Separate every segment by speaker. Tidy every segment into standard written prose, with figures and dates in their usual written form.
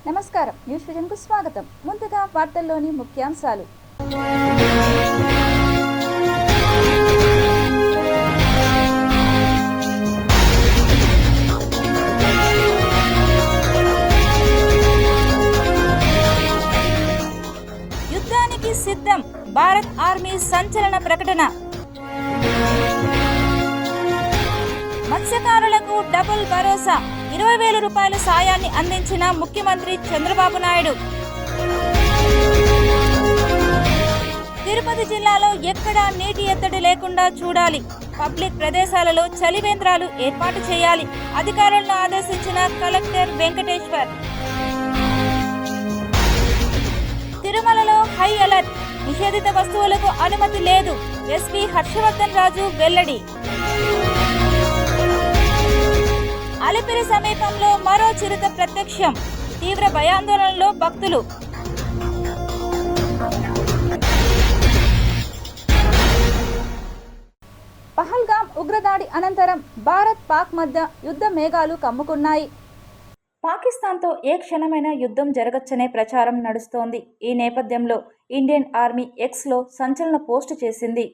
Speaker 1: నమస్కారం, న్యూస్ విజన్కు స్వాగతం. ముందుగా వార్తల్లోని ముఖ్యాంశాలు. యుద్ధానికి సిద్ధం, భారత్ ఆర్మీ సంచలన ప్రకటన. మత్స్యకారులకు డబుల్ భరోసా, 20,000 రూపాయల సాయాన్ని అందించిన ముఖ్యమంత్రి చంద్రబాబు నాయుడు. తిరుపతి జిల్లాలో ఎక్కడా నీటి ఎద్దడి లేకుండా చూడాలి, పబ్లిక్ ప్రదేశాలలో చలివేంద్రాలు ఏర్పాటు చేయాలి, అధికారులను ఆదేశించిన కలెక్టర్ వెంకటేశ్వర్. తిరుమలలో హై అలర్ట్, నిషేధిత వస్తువులకు అనుమతి లేదు, ఎస్పీ హర్షవర్ధన్ రాజు వెల్లడి. అలిపిరి సమీపంలో మరో చిరుత ప్రత్యక్షం, తీవ్ర భయాందోళనలో భక్తులు. పహల్గామ్ ఉగ్రదాడి అనంతరం భారత్ పాక్ మధ్య యుద్ధ మేఘాలు కమ్ముకున్నాయి. పాకిస్తాన్తో ఏ క్షణమైన యుద్ధం జరగచ్చనే ప్రచారం నడుస్తోంది. ఈ నేపథ్యంలో ఇండియన్ ఆర్మీ ఎక్స్లో సంచలన పోస్టు చేసింది.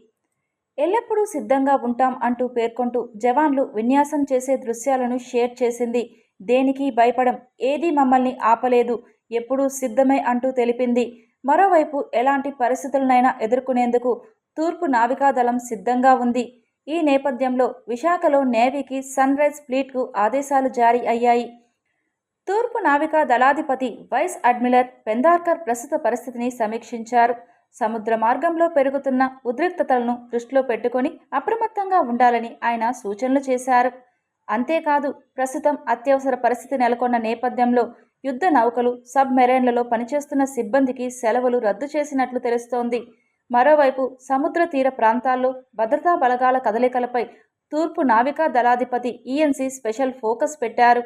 Speaker 1: ఎల్లప్పుడూ సిద్ధంగా ఉంటాం అంటూ పేర్కొంటూ జవాన్లు విన్యాసం చేసే దృశ్యాలను షేర్ చేసింది. దేనికి భయపడం, ఏదీ మమ్మల్ని ఆపలేదు, ఎప్పుడూ సిద్ధమే అంటూ తెలిపింది. మరోవైపు ఎలాంటి పరిస్థితులనైనా ఎదుర్కొనేందుకు తూర్పు నావికాదళం సిద్ధంగా ఉంది. ఈ నేపథ్యంలో విశాఖలో నేవీకి సన్ రైజ్ ఫ్లీట్కు ఆదేశాలు జారీ అయ్యాయి. తూర్పు నావికా దళాధిపతి వైస్ అడ్మిరల్ పెందార్కర్ ప్రస్తుత పరిస్థితిని సమీక్షించారు. సముద్ర మార్గంలో పెరుగుతున్న ఉద్రిక్తతలను దృష్టిలో పెట్టుకొని అప్రమత్తంగా ఉండాలని ఆయన సూచనలు చేశారు. అంతేకాదు, ప్రస్తుతం అత్యవసర పరిస్థితి నెలకొన్న నేపథ్యంలో యుద్ధ నౌకలు, సబ్మెరైన్లలో పనిచేస్తున్న సిబ్బందికి సెలవులు రద్దు చేసినట్లు తెలుస్తోంది. మరోవైపు సముద్ర తీర ప్రాంతాల్లో భద్రతా బలగాల కదలికలపై తూర్పు నావికా దళాధిపతి ఈఎన్సీ స్పెషల్ ఫోకస్ పెట్టారు.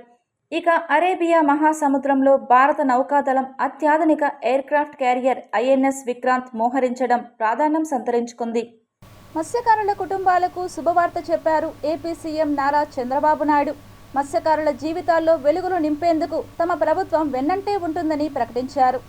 Speaker 1: ఇక అరేబియా మహాసముద్రంలో భారత నౌకాదళం అత్యాధునిక ఎయిర్క్రాఫ్ట్ క్యారియర్ ఐఎన్ఎస్ విక్రాంత్ మోహరించడం ప్రాధాన్యం సంతరించుకుంది. మత్స్యకారుల కుటుంబాలకు శుభవార్త చెప్పారు ఏపీ సీఎం నారా చంద్రబాబు నాయుడు. మత్స్యకారుల జీవితాల్లో వెలుగులు నింపేందుకు తమ ప్రభుత్వం వెన్నంటే ఉంటుందని ప్రకటించారు.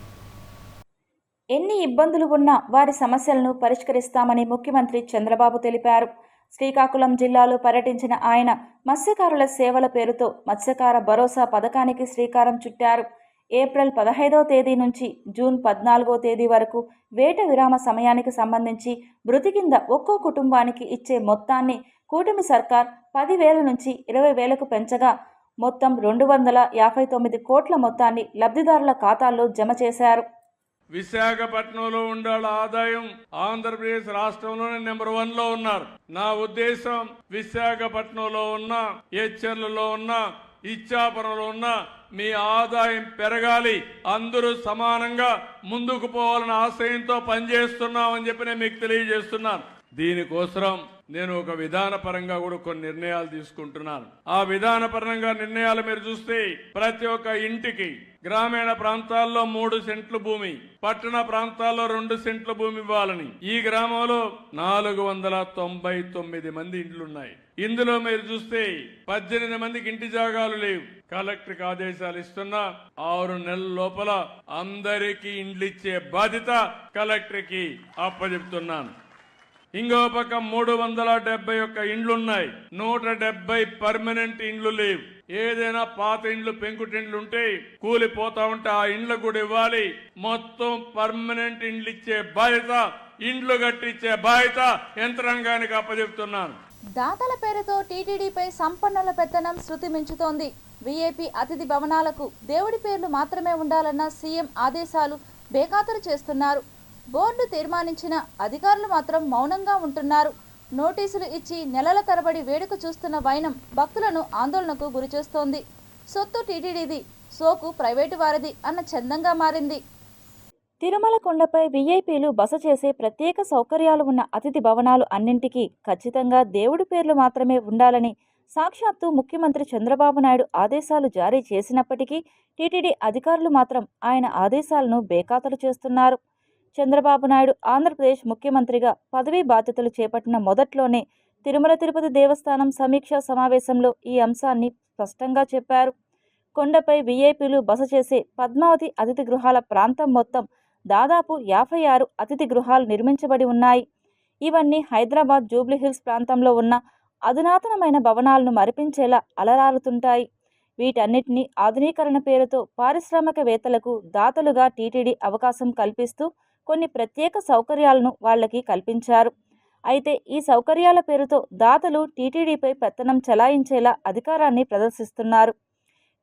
Speaker 1: ఎన్ని ఇబ్బందులు ఉన్నా వారి సమస్యలను పరిష్కరిస్తామని ముఖ్యమంత్రి చంద్రబాబు తెలిపారు. శ్రీకాకుళం జిల్లాలో పర్యటించిన ఆయన మత్స్యకారుల సేవల పేరుతో మత్స్యకార భరోసా పథకానికి శ్రీకారం చుట్టారు. ఏప్రిల్ 15వ తేదీ నుంచి జూన్ 14వ తేదీ వరకు వేట విరామ సమయానికి సంబంధించి మృతి కింద ఒక్కో కుటుంబానికి ఇచ్చే మొత్తాన్ని కూటమి సర్కార్ 10,000 నుంచి 20,000కు పెంచగా మొత్తం 259 కోట్ల మొత్తాన్ని లబ్ధిదారుల ఖాతాల్లో జమ చేశారు.
Speaker 2: విశాఖపట్నంలో ఉండే ఆదాయం ఆంధ్రప్రదేశ్ రాష్ట్రంలోనే నెంబర్ 1లో ఉన్నారు. నా ఉద్దేశం విశాఖపట్నంలో ఉన్న, హెచ్చర్లలో ఉన్న, ఇచ్చాపురంలో ఉన్న మీ ఆదాయం పెరగాలి, అందరూ సమానంగా ముందుకు పోవాలన్న ఆశయంతో పనిచేస్తున్నామని చెప్పి నేను మీకు తెలియజేస్తున్నాను. దీనికోసం నేను ఒక విధానపరంగా కూడా కొన్ని నిర్ణయాలు తీసుకుంటున్నాను. ఆ విధానపరంగా నిర్ణయాలు మీరు చూస్తే ప్రతి ఒక్క ఇంటికి గ్రామీణ ప్రాంతాల్లో 3 సెంట్ల భూమి, పట్టణ ప్రాంతాల్లో 2 సెంట్ల భూమి ఇవ్వాలని. ఈ గ్రామంలో 499 మంది ఇండ్లున్నాయి. ఇందులో మీరు చూస్తే 18 మందికి ఇంటి జాగాలు లేవు. కలెక్టర్కి ఆదేశాలు ఇస్తున్నా 6 నెలల లోపల అందరికీ ఇండ్లు ఇచ్చే బాధ్యత కలెక్టర్కి అప్పచెప్తున్నాను. ఇంకో పక్క 371 ఇండ్లున్నాయి, 170 పర్మనెంట్ ఇండ్లు లేవు. ఏదైనా పాత ఇండ్లు, పెంకుటిండ్లు ఉంటే కూలిపోతా ఉంటే ఆ ఇండ్లు కూడా ఇవ్వాలి. మొత్తం పర్మనెంట్ ఇండ్లు ఇచ్చే బాధ్యత, ఇండ్లు కట్టించే బాధ్యత యంత్రాంగానికి అప్పచెప్తున్నాను.
Speaker 1: దాతల పేరుతో టీటీడీపై సంపన్నుల పెత్తనం శృతి మించుతోంది. వీఐపీ అతిథి భవనాలకు దేవుడి పేర్లు మాత్రమే ఉండాలన్న సీఎం ఆదేశాలు బేఖాతరు చేస్తున్నారు. బోర్డు తీర్మానించిన అధికారులు మాత్రం మౌనంగా ఉంటున్నారు. నోటీసులు ఇచ్చి నెలల తరబడి వేడుక చూస్తున్న వైనం భక్తులను ఆందోళనకు గురిచేస్తోంది. సొత్తు టీటీడీది, సోకు ప్రైవేటు వారిది అన్న చందంగా మారింది. తిరుమల కొండపై వీఐపీలు బస చేసే ప్రత్యేక సౌకర్యాలు ఉన్న అతిథి భవనాలు అన్నింటికీ ఖచ్చితంగా దేవుడి పేర్లు మాత్రమే ఉండాలని సాక్షాత్తు ముఖ్యమంత్రి చంద్రబాబు నాయుడు ఆదేశాలు జారీ చేసినప్పటికీ టీటీడీ అధికారులు మాత్రం ఆయన ఆదేశాలను బేఖాతరు చేస్తున్నారు. చంద్రబాబు నాయుడు ఆంధ్రప్రదేశ్ ముఖ్యమంత్రిగా పదవీ బాధ్యతలు చేపట్టిన మొదట్లోనే తిరుమల తిరుపతి దేవస్థానం సమీక్షా సమావేశంలో ఈ అంశాన్ని స్పష్టంగా చెప్పారు. కొండపై వీఐపీలు బస చేసే పద్మావతి అతిథి గృహాల ప్రాంతం మొత్తం దాదాపు 56 అతిథి గృహాలు నిర్మించబడి ఉన్నాయి. ఇవన్నీ హైదరాబాద్ జూబ్లీహిల్స్ ప్రాంతంలో ఉన్న అధునాతనమైన భవనాలను మరిపించేలా అలరారుతుంటాయి. వీటన్నిటినీ ఆధునీకరణ పేరుతో పారిశ్రామికవేత్తలకు దాతలుగా టీటీడీ అవకాశం కల్పిస్తూ కొన్ని ప్రత్యేక సౌకర్యాలను వాళ్ళకి కల్పించారు. అయితే ఈ సౌకర్యాల పేరుతో దాతలు టీటీడీపై పెత్తనం చెలాయించేలా అధికారాన్ని ప్రదర్శిస్తున్నారు.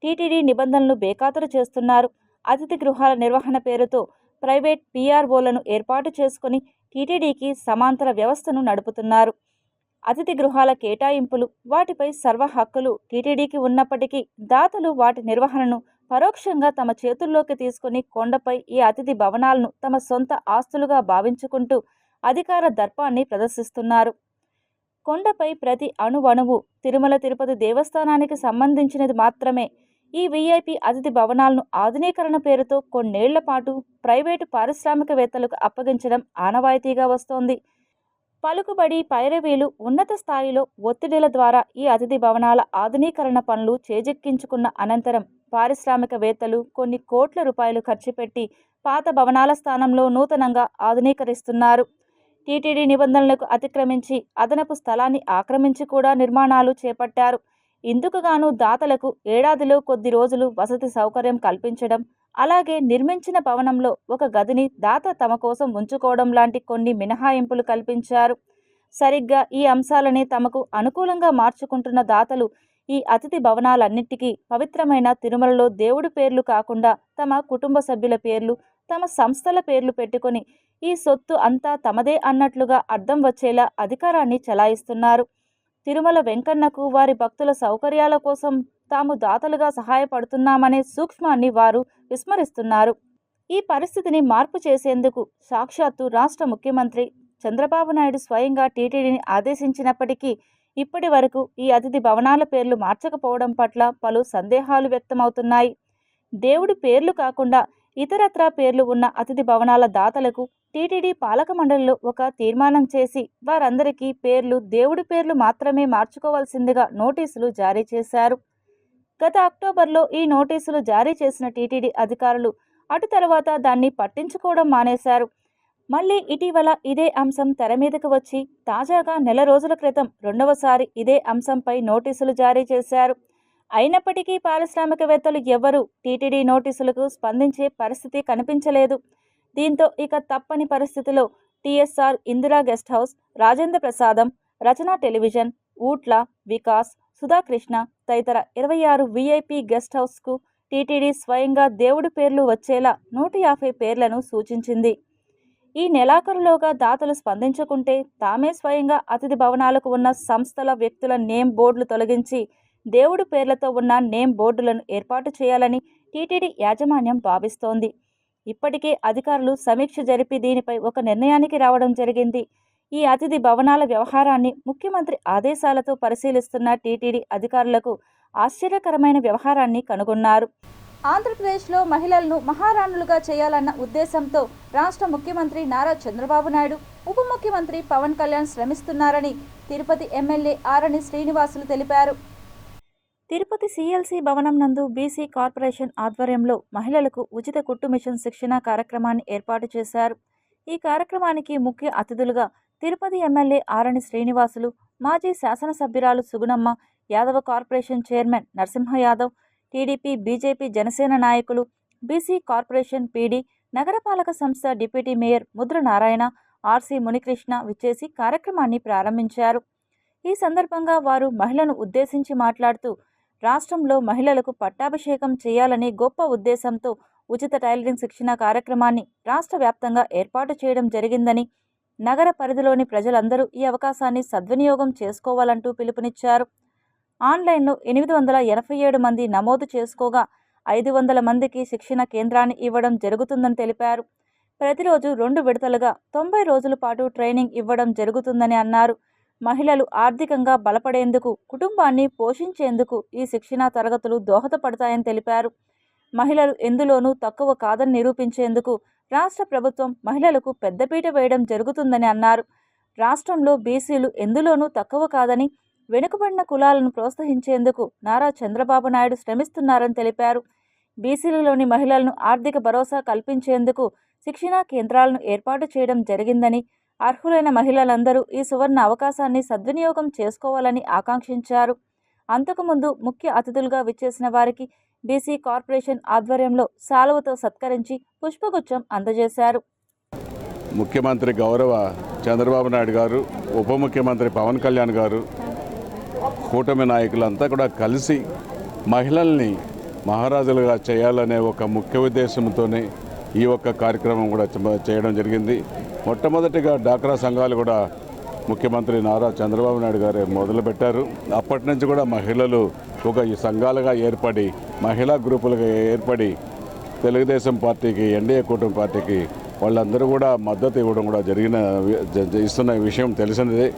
Speaker 1: టీటీడీ నిబంధనలు బేఖాతరు చేస్తున్నారు. అతిథి గృహాల నిర్వహణ పేరుతో ప్రైవేట్ పీఆర్ఓలను ఏర్పాటు చేసుకుని టీటీడీకి సమాంతర వ్యవస్థను నడుపుతున్నారు. అతిథి గృహాల కేటాయింపులు, వాటిపై సర్వ హక్కులు టీటీడీకి ఉన్నప్పటికీ దాతలు వాటి నిర్వహణను పరోక్షంగా తమ చేతుల్లోకి తీసుకుని కొండపై ఈ అతిథి భవనాలను తమ సొంత ఆస్తులుగా భావించుకుంటూ అధికార దర్పాన్ని ప్రదర్శిస్తున్నారు. కొండపై ప్రతి అణువణువు తిరుమల తిరుపతి దేవస్థానానికి సంబంధించినది మాత్రమే. ఈ వీఐపీ అతిథి భవనాలను ఆధునీకరణ పేరుతో కొన్నేళ్ల పాటు ప్రైవేటు పారిశ్రామికవేత్తలకు అప్పగించడం ఆనవాయితీగా వస్తోంది. పలుకుబడి, పైరవీలు, ఉన్నత స్థాయిలో ఒత్తిడిల ద్వారా ఈ అతిథి భవనాల ఆధునీకరణ పనులు చేజిక్కించుకున్న అనంతరం పారిశ్రామికవేత్తలు కొన్ని కోట్ల రూపాయలు ఖర్చు పెట్టి పాత భవనాల స్థానంలో నూతనంగా ఆధునీకరిస్తున్నారు. టీటీడీ నిబంధనలకు అతిక్రమించి అదనపు స్థలాన్ని ఆక్రమించి కూడా నిర్మాణాలు చేపట్టారు. ఇందుకుగాను దాతలకు ఏడాదిలో కొద్ది రోజులు వసతి సౌకర్యం కల్పించడం, అలాగే నిర్మించిన భవనంలో ఒక గదిని దాత తమ కోసం ఉంచుకోవడం లాంటి కొన్ని మినహాయింపులు కల్పించారు. సరిగ్గా ఈ అంశాలని తమకు అనుకూలంగా మార్చుకుంటున్న దాతలు ఈ అతిథి భవనాలన్నిటికీ పవిత్రమైన తిరుమలలో దేవుడి పేర్లు కాకుండా తమ కుటుంబ సభ్యుల పేర్లు, తమ సంస్థల పేర్లు పెట్టుకొని ఈ సొత్తు అంతా తమదే అన్నట్లుగా అర్థం వచ్చేలా అధికారాన్ని చెలాయిస్తున్నారు. తిరుమల వెంకన్నకు వారి భక్తుల సౌకర్యాల కోసం తాము దాతలుగా సహాయపడుతున్నామనే సూక్ష్మాన్ని వారు విస్మరిస్తున్నారు. ఈ పరిస్థితిని మార్పు చేసేందుకు సాక్షాత్తు రాష్ట్ర ముఖ్యమంత్రి చంద్రబాబు నాయుడు స్వయంగా టీటీడీని ఆదేశించినప్పటికీ ఇప్పటి వరకు ఈ అతిథి భవనాల పేర్లు మార్చకపోవడం పట్ల పలు సందేహాలు వ్యక్తమవుతున్నాయి. దేవుడి పేర్లు కాకుండా ఇతరత్రా పేర్లు ఉన్న అతిథి భవనాల దాతలకు టీటీడీ పాలక మండలిలో ఒక తీర్మానం చేసి వారందరికీ పేర్లు దేవుడి పేర్లు మాత్రమే మార్చుకోవాల్సిందిగా నోటీసులు జారీ చేశారు. గత అక్టోబర్లో ఈ నోటీసులు జారీ చేసిన టీటీడీ అధికారులు అటు తర్వాత దాన్ని పట్టించుకోవడం మానేశారు. మళ్ళీ ఇటీవల ఇదే అంశం తెర మీదకు వచ్చి తాజాగా నెల రోజుల క్రితం రెండవసారి ఇదే అంశంపై నోటీసులు జారీ చేశారు. అయినప్పటికీ పారిశ్రామికవేత్తలు ఎవ్వరూ టీటీడీ నోటీసులకు స్పందించే పరిస్థితి కనిపించలేదు. దీంతో ఇక తప్పని పరిస్థితిలో TSR Indira guest house, Rajendra ప్రసాదం, రచన టెలివిజన్, ఊట్ల, వికాస్, సుధాకృష్ణ తదితర 26 వీఐపీ గెస్ట్ హౌస్కు టీటీడీ స్వయంగా దేవుడి పేర్లు వచ్చేలా 150 పేర్లను సూచించింది. ఈ నెలాఖరులోగా దాతలు స్పందించకుంటే తామే స్వయంగా అతిథి భవనాలకు ఉన్న సంస్థల, వ్యక్తుల నేమ్ బోర్డులు తొలగించి దేవుడి పేర్లతో ఉన్న నేమ్ బోర్డులను ఏర్పాటు చేయాలని టీటీడీ యాజమాన్యం భావిస్తోంది. ఇప్పటికే అధికారులు సమీక్ష జరిపి దీనిపై ఒక నిర్ణయానికి రావడం జరిగింది. ఈ అతిథి భవనాల వ్యవహారాన్ని ముఖ్యమంత్రి ఆదేశాలతో పరిశీలిస్తున్న టీటీడీ అధికారులకు ఆశ్చర్యకరమైన వ్యవహారాన్ని కనుగొన్నారు. ఆంధ్రప్రదేశ్లో మహిళలను మహారాణులుగా చేయాలన్న ఉద్దేశంతో రాష్ట్ర ముఖ్యమంత్రి నారా చంద్రబాబు నాయుడు, ఉప ముఖ్యమంత్రి పవన్ కళ్యాణ్ శ్రమిస్తున్నారని తిరుపతి ఎమ్మెల్యే ఆరణి శ్రీనివాసులు తెలిపారు. తిరుపతి సిఎల్సి భవనం నందు బీసీ కార్పొరేషన్ ఆధ్వర్యంలో మహిళలకు ఉచిత కుట్టు మిషన్ శిక్షణ కార్యక్రమాన్ని ఏర్పాటు చేశారు. ఈ కార్యక్రమానికి ముఖ్య అతిథులుగా తిరుపతి ఎమ్మెల్యే ఆరణి శ్రీనివాసులు, మాజీ శాసనసభ్యురాలు సుగుణమ్మ, యాదవ కార్పొరేషన్ చైర్మన్ నరసింహ యాదవ్, టీడీపీ, బీజేపీ, జనసేన నాయకులు, బీసీ కార్పొరేషన్ పీడీ, నగరపాలక సంస్థ deputy mayor Mudra Narayana, RC Munikrishna విచ్చేసి కార్యక్రమాన్ని ప్రారంభించారు. ఈ సందర్భంగా వారు మహిళను ఉద్దేశించి మాట్లాడుతూ రాష్ట్రంలో మహిళలకు పట్టాభిషేకం చేయాలని గొప్ప ఉద్దేశంతో ఉచిత టైలరింగ్ శిక్షణ కార్యక్రమాన్ని రాష్ట్ర వ్యాప్తంగా ఏర్పాటు చేయడం జరిగిందని, నగర పరిధిలోని ప్రజలందరూ ఈ అవకాశాన్ని సద్వినియోగం చేసుకోవాలంటూ పిలుపునిచ్చారు. ఆన్లైన్లో 887 మంది నమోదు చేసుకోగా 500 మందికి శిక్షణ కేంద్రాన్ని ఇవ్వడం జరుగుతుందని తెలిపారు. ప్రతిరోజు 2 విడతలుగా 90 రోజుల పాటు ట్రైనింగ్ ఇవ్వడం జరుగుతుందని అన్నారు. మహిళలు ఆర్థికంగా బలపడేందుకు, కుటుంబాన్ని పోషించేందుకు ఈ శిక్షణా తరగతులు దోహదపడతాయని తెలిపారు. మహిళలు ఎందులోనూ తక్కువ కాదని నిరూపించేందుకు రాష్ట్ర ప్రభుత్వం మహిళలకు పెద్దపీట వేయడం జరుగుతుందని అన్నారు. రాష్ట్రంలో బీసీలు ఎందులోనూ తక్కువ కాదని, వెనుకబడిన కులాలను ప్రోత్సహించేందుకు నారా చంద్రబాబు నాయుడు శ్రమిస్తున్నారని తెలిపారు. బీసీలలోని మహిళలను ఆర్థిక భరోసా కల్పించేందుకు శిక్షణా కేంద్రాలను ఏర్పాటు చేయడం జరిగిందని, అర్హులైన మహిళలందరూ ఈ సువర్ణ అవకాశాన్ని సద్వినియోగం చేసుకోవాలని ఆకాంక్షించారు. అంతకుముందు ముఖ్య అతిథులుగా విచ్చేసిన వారికి బీసీ కార్పొరేషన్ ఆధ్వర్యంలో శాలువతో సత్కరించి పుష్పగుచ్చం అందజేశారు.
Speaker 3: ముఖ్యమంత్రి గౌరవ చంద్రబాబు నాయుడు గారు, ఉప ముఖ్యమంత్రి పవన్ కళ్యాణ్ గారు, కూటమి నాయకులంతా కూడా కలిసి మహిళల్ని మహారాజులుగా చేయాలనే ఒక ముఖ్య ఉద్దేశంతోనే ఈ ఒక్క కార్యక్రమం కూడా చేయడం జరిగింది. మొట్టమొదటిగా డాక్రా సంఘాలు కూడా ముఖ్యమంత్రి నారా చంద్రబాబు నాయుడు గారు మొదలుపెట్టారు. అప్పటి నుంచి కూడా మహిళలు ఒక ఈ సంఘాలుగా ఏర్పడి, మహిళా గ్రూపులుగా ఏర్పడి తెలుగుదేశం పార్టీకి, ఎన్డీఏ కూటమి పార్టీకి వాళ్ళందరూ కూడా మద్దతు ఇవ్వడం కూడా ఇస్తున్న విషయం తెలిసినదే.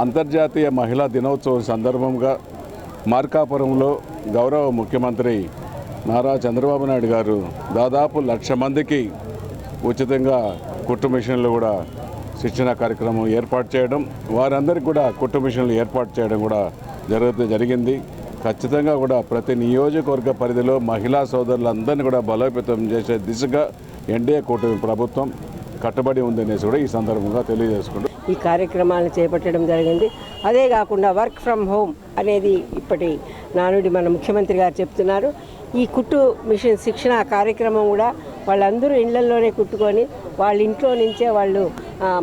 Speaker 3: అంతర్జాతీయ మహిళా దినోత్సవం సందర్భంగా మార్కాపురంలో గౌరవ ముఖ్యమంత్రి నారా చంద్రబాబు నాయుడు గారు దాదాపు 1,00,000 మందికి ఉచితంగా కుట్టు మిషన్లు కూడా శిక్షణ కార్యక్రమం ఏర్పాటు చేయడం, వారందరికీ కూడా కుట్టు మిషన్లు ఏర్పాటు చేయడం కూడా జరిగింది. ఖచ్చితంగా కూడా ప్రతి నియోజకవర్గ పరిధిలో మహిళా సోదరులందరినీ కూడా బలోపేతం చేసే దిశగా ఎన్డీఏ కూటమి ప్రభుత్వం కట్టుబడి ఉందనేసి కూడా ఈ సందర్భంగా తెలియజేసుకుంటూ
Speaker 4: ఈ కార్యక్రమాలను చేపట్టడం జరిగింది. అదే కాకుండా వర్క్ ఫ్రమ్ హోమ్ అనేది ఇప్పటి నానుడి మన ముఖ్యమంత్రి గారు చెప్తున్నారు. ఈ కుట్టు మిషన్ శిక్షణ కార్యక్రమం కూడా వాళ్ళందరూ ఇళ్లలోనే కుట్టుకొని వాళ్ళ ఇంట్లో నుంచే వాళ్ళు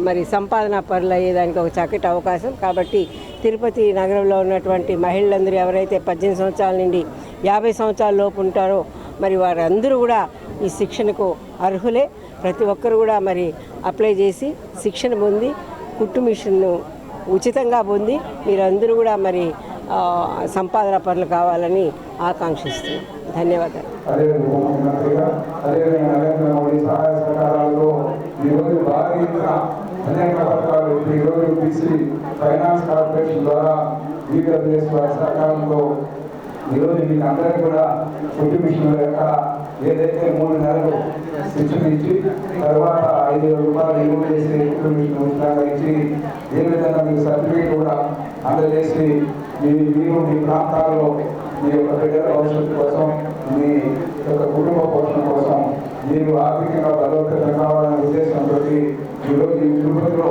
Speaker 4: మరి సంపాదన పరులు అయ్యేదానికి ఒక చక్కటి అవకాశం. కాబట్టి తిరుపతి నగరంలో ఉన్నటువంటి మహిళలందరూ ఎవరైతే 18 సంవత్సరాల నుండి 50 సంవత్సరాల లోపు ఉంటారో మరి వారందరూ కూడా ఈ శిక్షణకు అర్హులే. ప్రతి ఒక్కరు కూడా మరి అప్లై చేసి శిక్షణ పొంది కుట్టు మిషన్ను ఉచితంగా పొంది మీరందరూ కూడా మరి సంపాదన పనులు కావాలని ఆకాంక్షిస్తున్నాం. ధన్యవాదాలు.
Speaker 5: ఈరోజు మీకు అందరికీ కూడా కుట్టు మిషన్ యొక్క ఏదైతే 3 నెలలు శిక్షణ ఇచ్చి తర్వాత 5,000 రూపాయలు ఇన్వెస్ట్ చేసి కుట్టు మిషన్ ఉచితంగా ఇచ్చి ఏ విధంగా మీకు సర్టిఫికేట్ కూడా అందజేసి మీరు మీ ప్రాంతాల్లో మీ యొక్క బిడ్డల భవిష్యత్తు కోసం, మీ యొక్క కుటుంబ పోషణ కోసం మీరు ఆర్థికంగా బలోపేతం కావాలనే ఉద్దేశంతో ఈరోజు ఈ తిరుపతిలో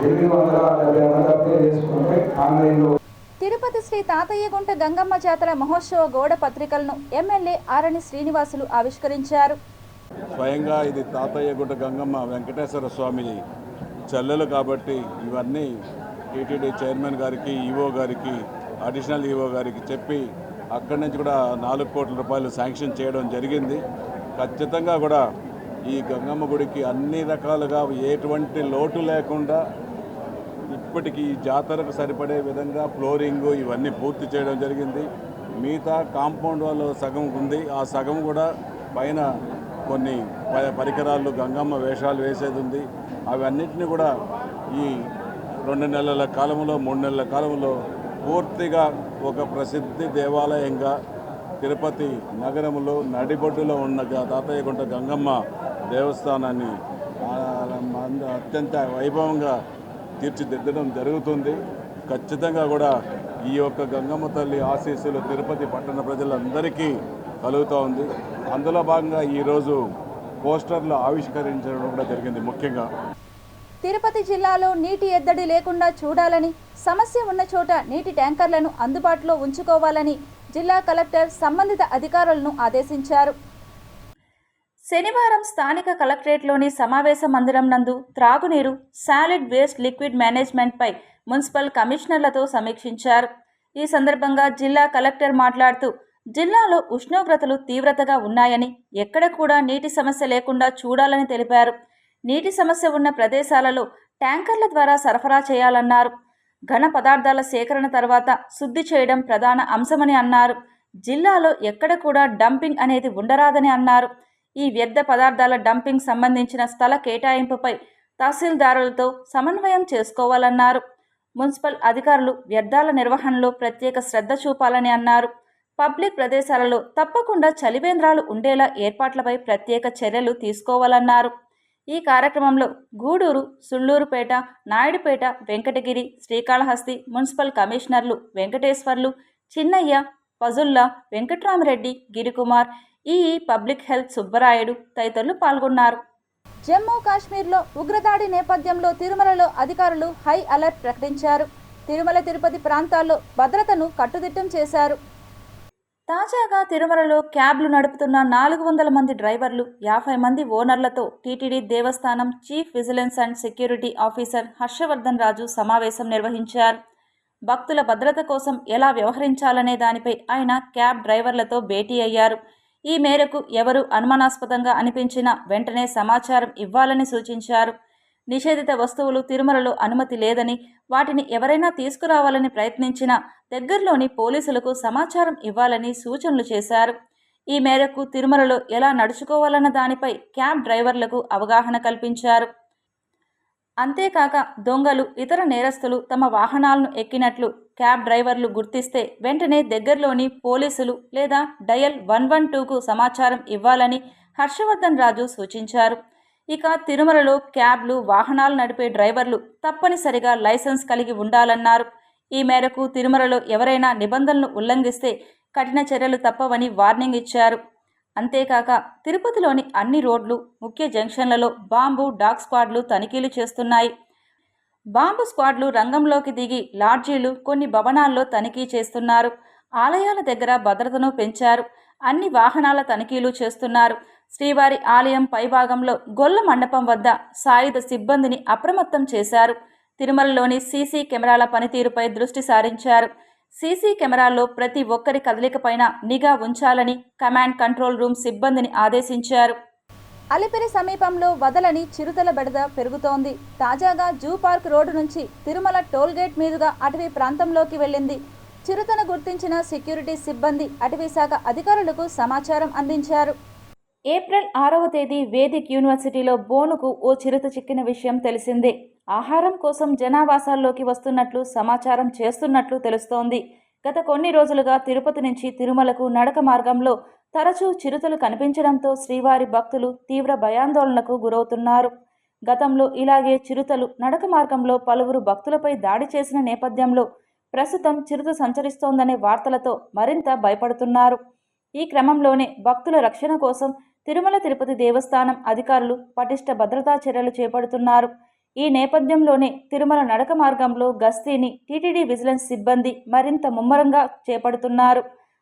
Speaker 5: 870 మంది అప్లై చేసుకుంటే ఆన్లైన్లో
Speaker 1: తిరుపతి శ్రీ తాతయ్యగుంట గంగమ్మ జాతర మహోత్సవ గోడ పత్రికలను ఎమ్మెల్యే ఆరణి శ్రీనివాసులు ఆవిష్కరించారు.
Speaker 3: స్వయంగా ఇది తాతయ్యగుంట గంగమ్మ వెంకటేశ్వర స్వామి చెల్లెలు కాబట్టి ఇవన్నీ టీటీడీ చైర్మన్ గారికి, ఈవో గారికి, అడిషనల్ ఈవో గారికి చెప్పి అక్కడి నుంచి కూడా 4 కోట్ల రూపాయలు శాంక్షన్ చేయడం జరిగింది. ఖచ్చితంగా కూడా ఈ గంగమ్మ గుడికి అన్ని రకాలుగా ఎటువంటి లోటు లేకుండా ఇప్పటికీ ఈ జాతరకు సరిపడే విధంగా ఫ్లోరింగు ఇవన్నీ పూర్తి చేయడం జరిగింది. మిగతా కాంపౌండ్ వాళ్ళు సగం ఉంది, ఆ సగం కూడా పైన కొన్ని పరికరాలు గంగమ్మ వేషాలు వేసేది ఉంది. అవన్నిటిని కూడా ఈ 2 నెలల కాలంలో 3 నెలల కాలంలో పూర్తిగా ఒక ప్రసిద్ధి దేవాలయంగా తిరుపతి నగరంలో నడిబొడ్డులో ఉన్న తాతయ్యగుంట గంగమ్మ దేవస్థానాన్ని అత్యంత వైభవంగా తీర్చిదిద్దడం జరుగుతుంది. ఖచ్చితంగా కూడా ఈ యొక్క గంగమ్మ తల్లి ఆశీస్సులు తిరుపతి పట్టణ ప్రజలందరికీ కలుగుతూ ఉంది. అందులో భాగంగా ఈరోజు పోస్టర్లు ఆవిష్కరించడం కూడా జరిగింది. ముఖ్యంగా
Speaker 1: తిరుపతి జిల్లాలో నీటి ఎద్దడి లేకుండా చూడాలని, సమస్య ఉన్న చోట నీటి ట్యాంకర్లను అందుబాటులో ఉంచుకోవాలని జిల్లా కలెక్టర్ సంబంధిత అధికారులను ఆదేశించారు. శనివారం స్థానిక కలెక్టరేట్లోని సమావేశ మందిరం నందు త్రాగునీరు, సాలిడ్ వేస్ట్ లిక్విడ్ మేనేజ్మెంట్పై మున్సిపల్ కమిషనర్లతో సమీక్షించారు. ఈ సందర్భంగా జిల్లా కలెక్టర్ మాట్లాడుతూ, జిల్లాలో ఉష్ణోగ్రతలు తీవ్రతగా ఉన్నాయని, ఎక్కడ కూడా నీటి సమస్య లేకుండా చూడాలని తెలిపారు. నీటి సమస్య ఉన్న ప్రదేశాలలో ట్యాంకర్ల ద్వారా సరఫరా చేయాలన్నారు. ఘన పదార్థాల సేకరణ తర్వాత శుద్ధి చేయడం ప్రధాన అంశమని అన్నారు. జిల్లాలో ఎక్కడ కూడా డంపింగ్ అనేది ఉండరాదని అన్నారు. ఈ వ్యర్థ పదార్థాల డంపింగ్ సంబంధించిన స్థల కేటాయింపుపై తహసీల్దారులతో సమన్వయం చేసుకోవాలన్నారు. మున్సిపల్ అధికారులు వ్యర్థాల నిర్వహణలో ప్రత్యేక శ్రద్ధ చూపాలని అన్నారు. పబ్లిక్ ప్రదేశాలలో తప్పకుండా చలివేంద్రాలు ఉండేలా ఏర్పాట్లపై ప్రత్యేక చర్యలు తీసుకోవాలన్నారు. ఈ కార్యక్రమంలో గూడూరు, సుళ్లూరుపేట, నాయుడుపేట, వెంకటగిరి, శ్రీకాళహస్తి మున్సిపల్ కమిషనర్లు Venkateswarlu, Chinnaiah, Pazulla, Venkatramireddy, Girikumar, EE public health Subbarayudu తదితరులు పాల్గొన్నారు. జమ్మూ కాశ్మీర్లో ఉగ్రదాడి నేపథ్యంలో తిరుమలలో అధికారులు హై అలర్ట్ ప్రకటించారు. తిరుమల, తిరుపతి ప్రాంతాల్లో భద్రతను కట్టుదిట్టం చేశారు. తాజాగా తిరుమలలో క్యాబ్లు నడుపుతున్న 400 మంది డ్రైవర్లు, 50 మంది ఓనర్లతో TTD Devasthanam chief vigilance and security officer Harshavardhan Raju సమావేశం నిర్వహించారు. భక్తుల భద్రత కోసం ఎలా వ్యవహరించాలనే దానిపై ఆయన క్యాబ్ డ్రైవర్లతో భేటీ అయ్యారు. ఈ మేరకు ఎవరు అనుమానాస్పదంగా అనిపించినా వెంటనే సమాచారం ఇవ్వాలని సూచించారు. నిషేధిత వస్తువులు తిరుమలలో అనుమతి లేదని, వాటిని ఎవరైనా తీసుకురావాలని ప్రయత్నించినా దగ్గరలోని పోలీసులకు సమాచారం ఇవ్వాలని సూచనలు చేశారు. ఈ మేరకు తిరుమలలో ఎలా నడుచుకోవాలన్న దానిపై క్యాబ్ డ్రైవర్లకు అవగాహన కల్పించారు. అంతేకాక దొంగలు, ఇతర నేరస్తులు తమ వాహనాలను ఎక్కినట్లు క్యాబ్ డ్రైవర్లు గుర్తిస్తే వెంటనే దగ్గరలోని పోలీసులు లేదా డయల్ 112కు సమాచారం ఇవ్వాలని హర్షవర్ధన్ రాజు సూచించారు. ఇక తిరుమలలో క్యాబ్లు, వాహనాలు నడిపే డ్రైవర్లు తప్పనిసరిగా లైసెన్స్ కలిగి ఉండాలన్నారు. ఈ మేరకు తిరుమలలో ఎవరైనా నిబంధనలు ఉల్లంఘిస్తే కఠిన చర్యలు తప్పవని వార్నింగ్ ఇచ్చారు. అంతేకాక తిరుపతిలోని అన్ని రోడ్లు, ముఖ్య జంక్షన్లలో బాంబు, డాగ్ స్క్వాడ్లు తనిఖీలు చేస్తున్నాయి. బాంబు స్క్వాడ్లు రంగంలోకి దిగి లాడ్జీలు, కొన్ని భవనాల్లో తనిఖీ చేస్తున్నారు. ఆలయాల దగ్గర భద్రతను పెంచారు. అన్ని వాహనాల తనిఖీలు చేస్తున్నారు. శ్రీవారి ఆలయం పైభాగంలో గొల్ల మండపం వద్ద సాయుధ సిబ్బందిని అప్రమత్తం చేశారు. తిరుమలలోని సీసీ కెమెరాల పనితీరుపై దృష్టి సారించారు. సీసీ కెమెరాల్లో ప్రతి ఒక్కరి కదలికపైన నిఘా ఉంచాలని కమాండ్ కంట్రోల్ రూమ్ సిబ్బందిని ఆదేశించారు. అలిపిరి సమీపంలో వదలని చిరుతల బెడద పెరుగుతోంది. తాజాగా జూ పార్క్ రోడ్డు నుంచి తిరుమల టోల్గేట్ మీదుగా అటవీ ప్రాంతంలోకి వెళ్ళింది. చిరుతను గుర్తించిన సెక్యూరిటీ సిబ్బంది అటవీ శాఖ అధికారులకు సమాచారం అందించారు. ఏప్రిల్ 6వ తేదీ వేదిక్ యూనివర్సిటీలో బోనుకు ఓ చిరుత చిక్కిన విషయం తెలిసిందే. ఆహారం కోసం జనావాసాల్లోకి వస్తున్నట్లు సమాచారం చేస్తున్నట్లు తెలుస్తోంది. గత కొన్ని రోజులుగా తిరుపతి నుంచి తిరుమలకు నడక మార్గంలో తరచూ చిరుతలు కనిపించడంతో శ్రీవారి భక్తులు తీవ్ర భయాందోళనకు గురవుతున్నారు. గతంలో ఇలాగే చిరుతలు నడక మార్గంలో పలువురు భక్తులపై దాడి చేసిన నేపథ్యంలో ప్రస్తుతం చిరుత సంచరిస్తోందనే వార్తలతో మరింత భయపడుతున్నారు. ఈ క్రమంలోనే భక్తుల రక్షణ కోసం తిరుమల తిరుపతి దేవస్థానం అధికారులు పటిష్ట భద్రతా చర్యలు చేపడుతున్నారు. ఈ నేపథ్యంలోనే తిరుమల నడక మార్గంలో గస్తీని టీటీడీ విజిలెన్స్ సిబ్బంది మరింత ముమ్మరంగా చేపడుతున్నారు.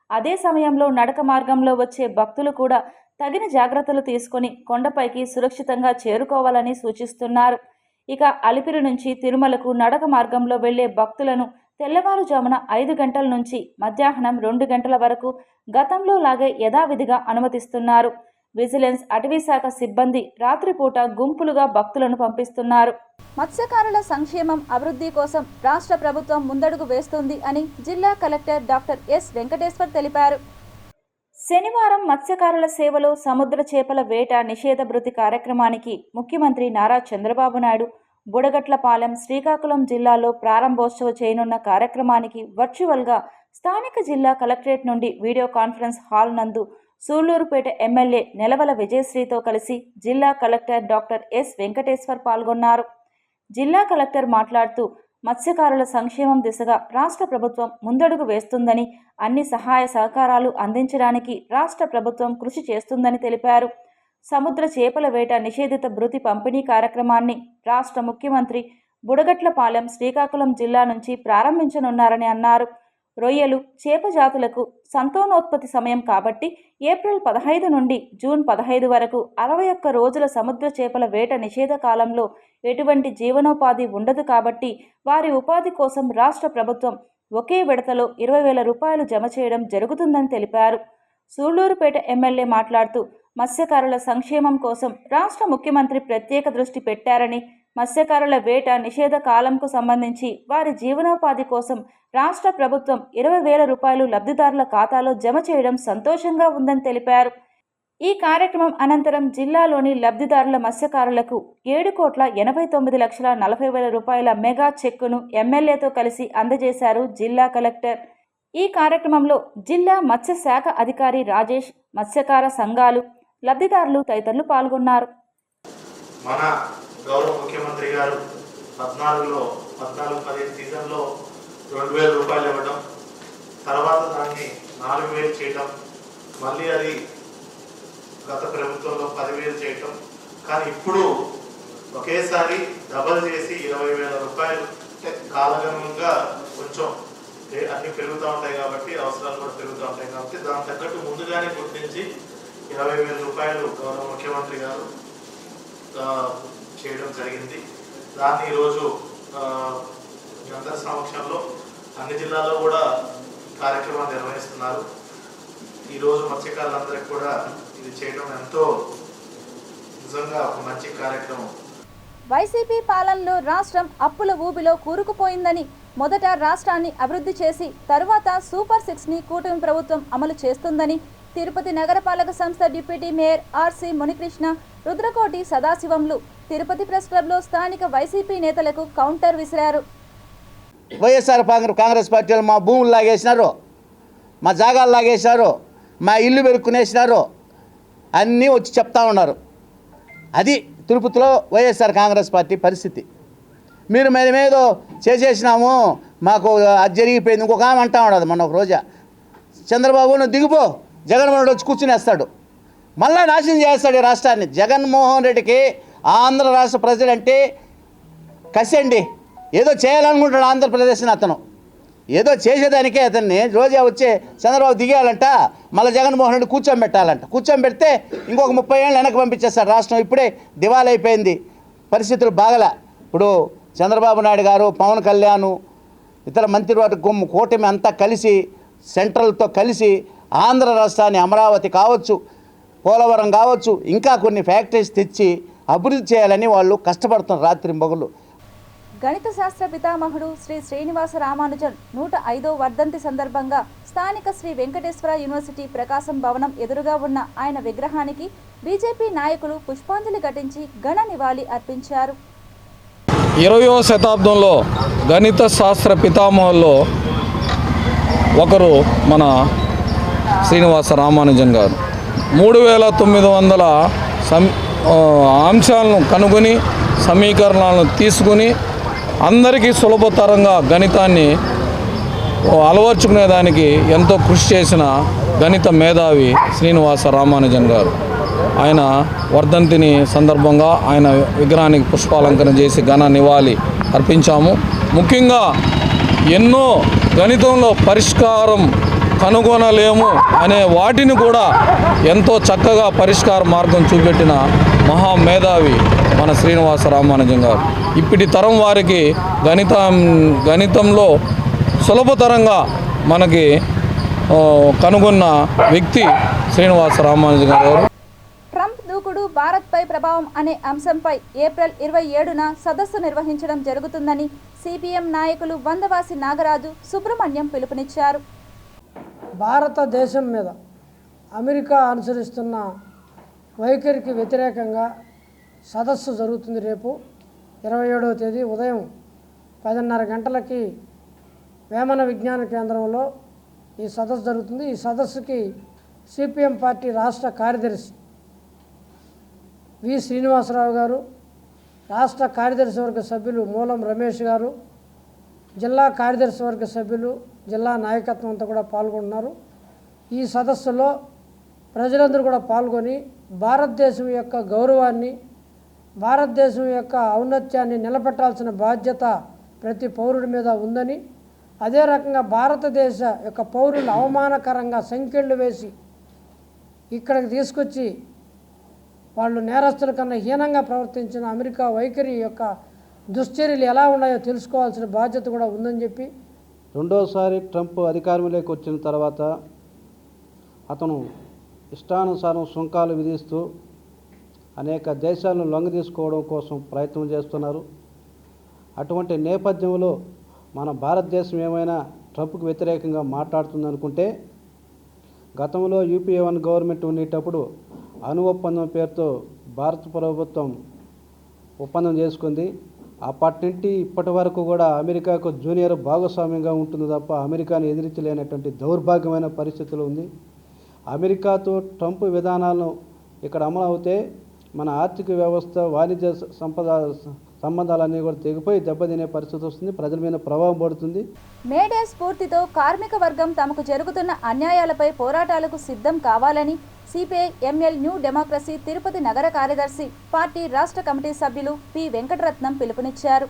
Speaker 1: అదే సమయంలో నడక మార్గంలో వచ్చే భక్తులు కూడా తగిన జాగ్రత్తలు తీసుకొని కొండపైకి సురక్షితంగా చేరుకోవాలని సూచిస్తున్నారు. ఇక అలిపిరి నుంచి తిరుమలకు నడక మార్గంలో వెళ్లే భక్తులను తెల్లవారుజామున 5 గంటల నుంచి మధ్యాహ్నం 2 గంటల వరకు గతంలో లాగే యథావిధిగా అనుమతిస్తున్నారు. విజిలెన్స్, అటవీ శాఖ సిబ్బంది రాత్రిపూట గుంపులుగా భక్తులను పంపిస్తున్నారు. మత్స్యకారుల సంక్షేమం, అభివృద్ధి కోసం రాష్ట్ర ప్రభుత్వం ముందడుగు వేస్తుంది అని జిల్లా కలెక్టర్ డాక్టర్ ఎస్ వెంకటేశ్వర్ తెలిపారు. శనివారం మత్స్యకారుల సేవలో సముద్ర చేపల వేట నిషేధ భృతి కార్యక్రమానికి ముఖ్యమంత్రి నారా చంద్రబాబు నాయుడు బుడగట్లపాలెం, శ్రీకాకుళం జిల్లాలో ప్రారంభోత్సవ చేయనున్న కార్యక్రమానికి వర్చువల్గా స్థానిక జిల్లా కలెక్టరేట్ నుండి వీడియో కాన్ఫరెన్స్ హాల్ నందు సూళ్లూరుపేట ఎమ్మెల్యే నెలవల విజయశ్రీతో కలిసి జిల్లా కలెక్టర్ డాక్టర్ ఎస్ వెంకటేశ్వర్ పాల్గొన్నారు. జిల్లా కలెక్టర్ మాట్లాడుతూ మత్స్యకారుల సంక్షేమం దిశగా రాష్ట్ర ప్రభుత్వం ముందడుగు వేస్తుందని, అన్ని సహాయ సహకారాలు అందించడానికి రాష్ట్ర ప్రభుత్వం కృషి చేస్తుందని తెలిపారు. సముద్ర చేపల వేట నిషేధిత భృతి పంపిణీ కార్యక్రమాన్ని రాష్ట్ర ముఖ్యమంత్రి బుడగట్లపాలెం, శ్రీకాకుళం జిల్లా నుంచి ప్రారంభించనున్నారని అన్నారు. రొయ్యలు, చేప జాతులకు సంతానోత్పత్తి సమయం కాబట్టి ఏప్రిల్ 15 నుండి జూన్ 15 వరకు 61 రోజుల సముద్ర చేపల వేట నిషేధ కాలంలో ఎటువంటి జీవనోపాధి ఉండదు కాబట్టి వారి ఉపాధి కోసం రాష్ట్ర ప్రభుత్వం ఒకే విడతలో 20,000 రూపాయలు జమ చేయడం జరుగుతుందని తెలిపారు. సూళ్లూరుపేట ఎమ్మెల్యే మాట్లాడుతూ మత్స్యకారుల సంక్షేమం కోసం రాష్ట్ర ముఖ్యమంత్రి ప్రత్యేక దృష్టి పెట్టారని, మత్స్యకారుల వేట నిషేధ కాలంకు సంబంధించి వారి జీవనోపాధి కోసం రాష్ట్ర ప్రభుత్వం 20,000 రూపాయలు లబ్ధిదారుల ఖాతాలో జమ చేయడం సంతోషంగా ఉందని తెలిపారు. ఈ కార్యక్రమం అనంతరం జిల్లాలోని లబ్ధిదారుల మత్స్యకారులకు 7,89,40,000 రూపాయల మెగా చెక్కును ఎమ్మెల్యేతో కలిసి అందజేశారు జిల్లా కలెక్టర్. ఈ కార్యక్రమంలో జిల్లా మత్స్య శాఖ అధికారి రాజేష్, మత్స్యకార సంఘాలు, లబ్ధిదారులు తదితరులు పాల్గొన్నారు.
Speaker 6: మన గౌరవ ముఖ్యమంత్రి గారు 14-15 సీజన్లో 2,000 రూపాయలు ఇవ్వడం, తర్వాత దాన్ని 4,000 చేయటం, మళ్ళీ అది గత ప్రభుత్వంలో 10,000 చేయటం, కానీ ఇప్పుడు ఒకేసారి డబల్ చేసి 20,000 రూపాయలు. కాలగమనంగా కొంచెం అన్ని పెరుగుతూ ఉంటాయి కాబట్టి, అవసరాలు కూడా పెరుగుతూ ఉంటాయి కాబట్టి దాని తగ్గట్టు ముందుగానే గుర్తించి 20,000 రూపాయలు గౌరవ ముఖ్యమంత్రి గారు చేయడం జరిగింది. దాన్ని ఈరోజు అందరి సమక్షంలో అన్ని జిల్లాల్లో కూడా కార్యక్రమాలు నిర్వహిస్తున్నారు. ఈరోజు మత్స్యకారులందరికీ కూడా ఇది చేయడం ఎంతో నిజంగా ఒక మంచి కార్యక్రమం.
Speaker 1: వైసీపీ పాలనలో రాష్ట్రం అప్పుల ఊబిలో కూరుకుపోయిందని, మొదట రాష్ట్రాన్ని అభివృద్ధి చేసి తరువాత సూపర్ 6ని కూటమి ప్రభుత్వం అమలు చేస్తుందని తిరుపతి నగరపాలక సంస్థ deputy mayor RC Munikrishna, Rudrakoti సదాశివంలు తిరుపతి ప్రెస్ క్లబ్లో స్థానిక వైసీపీ నేతలకు కౌంటర్ విసిరారు.
Speaker 7: వైఎస్ఆర్ కాంగ్రెస్ పార్టీలు మా భూములు లాగేసినారు, మా జాగాలు లాగేసినారు, మా ఇల్లు పెరుక్కునేసినారు, అన్నీ వచ్చి చెప్తా ఉన్నారు. అది తిరుపతిలో వైఎస్ఆర్ కాంగ్రెస్ పార్టీ పరిస్థితి. మీరు మేమేదో చేసేసినాము, మాకు అది జరిగిపోయింది. ఇంకొక ఆమె అంటా ఉండదు. మొన్న ఒక రోజా చంద్రబాబు నువ్వు దిగిపో, జగన్మోహన్ రెడ్డి వచ్చి కూర్చునేస్తాడు, మళ్ళా నాశనం చేస్తాడు ఈ రాష్ట్రాన్ని. జగన్మోహన్ రెడ్డికి ఆంధ్ర రాష్ట్ర ప్రజలంటే కసండి. ఏదో చేయాలనుకుంటాడు ఆంధ్రప్రదేశ్ని. అతను ఏదో చేసేదానికే అతన్ని రోజా వచ్చే చంద్రబాబు దిగేయాలంట, మళ్ళీ జగన్మోహన్ రెడ్డి కూర్చోబెడితే ఇంకొక 30 ఏళ్ళు వెనక్కి పంపించేస్తాడు రాష్ట్రం. ఇప్పుడే దివాళా అయిపోయింది, పరిస్థితులు బాగలే. ఇప్పుడు చంద్రబాబు నాయుడు గారు, పవన్ కళ్యాణ్, ఇతర మంత్రివర్గం కూటమి అంతా కలిసి సెంట్రల్తో కలిసి ఆంధ్ర రాష్ట్రాన్ని అమరావతి కావచ్చు, పోలవరం కావచ్చు, ఇంకా కొన్ని ఫ్యాక్టరీస్ తెచ్చి అభివృద్ధి చేయాలని వాళ్ళు కష్టపడుతున్నారు రాత్రి మొగలు.
Speaker 1: గణిత శాస్త్ర పితామహుడు శ్రీ శ్రీనివాస రామానుజన్ 105వ వర్ధంతి సందర్భంగా స్థానిక శ్రీ వెంకటేశ్వర యూనివర్సిటీ ప్రకాశం భవనం ఎదురుగా ఉన్న ఆయన విగ్రహానికి బీజేపీ నాయకులు పుష్పాంజలి ఘటించి ఘన నివాళి అర్పించారు.
Speaker 8: 20వ శతాబ్దంలో గణిత శాస్త్ర పితామహుల్లో ఒకరు మన శ్రీనివాస రామానుజన్ గారు. 3,900 అంశాలను కనుగొని సమీకరణాలను తీసుకుని అందరికీ సులభతరంగా గణితాన్ని అలవర్చుకునేదానికి ఎంతో కృషి చేసిన గణిత మేధావి శ్రీనివాస రామానుజన్ గారు. ఆయన వర్ధంతిని సందర్భంగా ఆయన విగ్రహానికి పుష్పాలంకరణ చేసి ఘన నివాళి అర్పించాము. ముఖ్యంగా ఎన్నో గణితంలో పరిష్కారం కనుగొనలేము అనే వాటిని కూడా ఎంతో చక్కగా పరిష్కార మార్గం చూపెట్టిన మహామేధావి మన శ్రీనివాస రామానుజన్ గారు. ఇప్పటి తరం వారికి గణితంలో సులభతరంగా మనకి కనుగొన్న వ్యక్తి శ్రీనివాస రామానుజన్ గారు.
Speaker 1: ట్రంప్ దూకుడు భారత్పై ప్రభావం అనే అంశంపై ఏప్రిల్ 27న సదస్సు నిర్వహించడం జరుగుతుందని సిపిఎం నాయకులు వందవాసి నాగరాజు, సుబ్రహ్మణ్యం పిలుపునిచ్చారు.
Speaker 9: భారతదేశం మీద అమెరికా అనుసరిస్తున్న వైఖరికి వ్యతిరేకంగా సదస్సు జరుగుతుంది. రేపు 27వ తేదీ ఉదయం 10:30 గంటలకి వేమన విజ్ఞాన కేంద్రంలో ఈ సదస్సు జరుగుతుంది. ఈ సదస్సుకి సిపిఎం పార్టీ రాష్ట్ర కార్యదర్శి వి శ్రీనివాసరావు గారు, రాష్ట్ర కార్యదర్శి వర్గ సభ్యులు మూలం రమేష్ గారు, జిల్లా కార్యదర్శి వర్గ సభ్యులు, జిల్లా నాయకత్వం అంతా కూడా పాల్గొంటున్నారు. ఈ సదస్సులో ప్రజలందరూ కూడా పాల్గొని భారతదేశం యొక్క గౌరవాన్ని, భారతదేశం యొక్క ఔన్నత్యాన్ని నిలబెట్టాల్సిన బాధ్యత ప్రతి పౌరుడి మీద ఉందని, అదే రకంగా భారతదేశ యొక్క పౌరులు అవమానకరంగా సంఖ్యలు వేసి ఇక్కడికి తీసుకొచ్చి వాళ్ళు నేరస్తుల కన్నా హీనంగా ప్రవర్తించిన అమెరికా వైఖరి యొక్క దుశ్చర్యలు ఎలా ఉన్నాయో తెలుసుకోవాల్సిన బాధ్యత కూడా ఉందని చెప్పి,
Speaker 10: రెండోసారి ట్రంప్ అధికారంలోకి వచ్చిన తర్వాత అతను ఇష్టానుసారం సుంకాలు విధిస్తూ అనేక దేశాలను లొంగదీసుకోవడం కోసం ప్రయత్నం చేస్తున్నారు. అటువంటి నేపథ్యంలో మన భారతదేశం ఏమైనా ట్రంప్కు వ్యతిరేకంగా మాట్లాడుతుందనుకుంటే, గతంలో యూపీఏ 1 గవర్నమెంట్ ఉండేటప్పుడు అణు ఒప్పందం పేరుతో భారత ప్రభుత్వం ఒప్పందం చేసుకుంది. అప్పటి నుండి ఇప్పటి వరకు కూడా అమెరికాకు జూనియర్ భాగస్వామ్యంగా ఉంటుంది తప్ప అమెరికాను ఎదిరించలేనటువంటి దౌర్భాగ్యమైన పరిస్థితులు ఉంది. అమెరికాతో ట్రంప్ విధానాలను ఇక్కడ అమలు అవుతే మన ఆర్థిక వ్యవస్థ వాణిజ్య సంబంధాలన్నీ కూడా తెగిపోయి దెబ్బతినే పరిస్థితి వస్తుంది. ప్రజల మీద ప్రభావం పడుతుంది.
Speaker 1: మేడే స్ఫూర్తితో కార్మిక వర్గం తమకు జరుగుతున్న అన్యాయాలపై పోరాటాలకు సిద్ధం కావాలని CPI ML new democracy Tirupati నగర కార్యదర్శి పార్టీ రాష్ట్ర కమిటీ సభ్యులు పి వెంకటరత్నం పిలుపునిచ్చారు.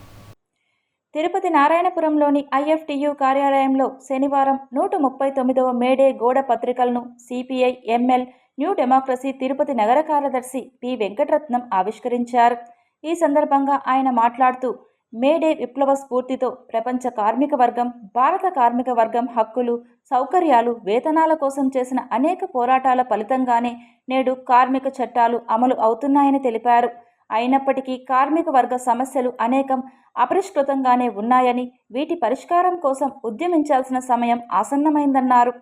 Speaker 1: తిరుపతి నారాయణపురంలోని ఐఎఫ్టియు కార్యాలయంలో శనివారం 139వ మేడే గోడ పత్రికలను CPI ML new democracy Tirupati నగర కార్యదర్శి పి వెంకటరత్నం ఆవిష్కరించారు. ఈ సందర్భంగా ఆయన మాట్లాడుతూ మేడే విప్లవ స్ఫూర్తితో ప్రపంచ కార్మిక వర్గం, భారత కార్మిక వర్గం హక్కులు, సౌకర్యాలు, వేతనాల కోసం చేసిన అనేక పోరాటాల ఫలితంగానే నేడు కార్మిక చట్టాలు అమలు అవుతున్నాయని తెలిపారు. అయినప్పటికీ కార్మిక వర్గ సమస్యలు అనేకం అపరిష్కృతంగానే ఉన్నాయని, వీటి పరిష్కారం కోసం ఉద్యమించాల్సిన సమయం ఆసన్నమైందన్నారు.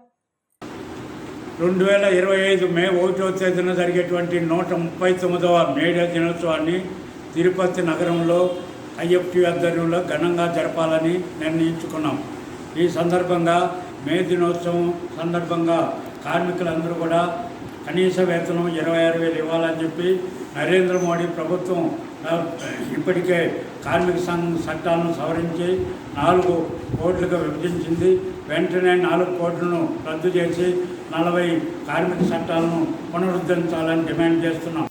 Speaker 11: 2025 మే 1వ తేదీన జరిగేటువంటి 139వ మేడే దినోత్సవాన్ని తిరుపతి నగరంలో ఐఎఫ్టి ఆధ్వర్యంలో ఘనంగా జరపాలని నిర్ణయించుకున్నాం. ఈ సందర్భంగా మే దినోత్సవం సందర్భంగా కార్మికులందరూ కూడా కనీస వేతనం 26,000 ఇవ్వాలని చెప్పి నరేంద్ర మోడీ ప్రభుత్వం ఇప్పటికే కార్మిక చట్టాలను సవరించి 4 కోట్లుగా విభజించింది. వెంటనే 4 కోట్లను రద్దు చేసి 40 కార్మిక చట్టాలను పునరుద్ధరించాలని డిమాండ్ చేస్తున్నాం.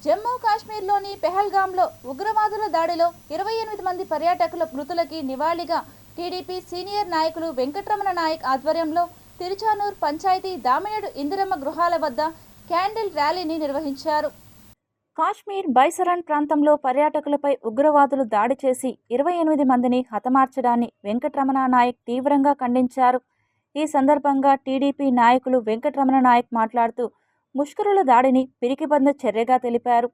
Speaker 1: జమ్మూ కాశ్మీర్లోని పెహల్గాంలో ఉగ్రవాదుల దాడిలో 28 మంది పర్యాటకుల మృతులకి నివాళిగా టీడీపీ సీనియర్ నాయకులు వెంకటరమణ నాయక్ ఆధ్వర్యంలో తిరుచానూర్ పంచాయతీ దామినేడు ఇందిరమ్మ గృహాల వద్ద క్యాండిల్ ర్యాలీని నిర్వహించారు. కాశ్మీర్ బైసరన్ ప్రాంతంలో పర్యాటకులపై ఉగ్రవాదులు దాడి చేసి 28 మందిని హతమార్చడాన్ని వెంకటరమణ నాయక్ తీవ్రంగా ఖండించారు. ఈ సందర్భంగా టీడీపీ నాయకులు వెంకటరమణ నాయక్ మాట్లాడుతూ ముష్కరుల దాడిని పిరికిబంద చర్యగా తెలిపారు.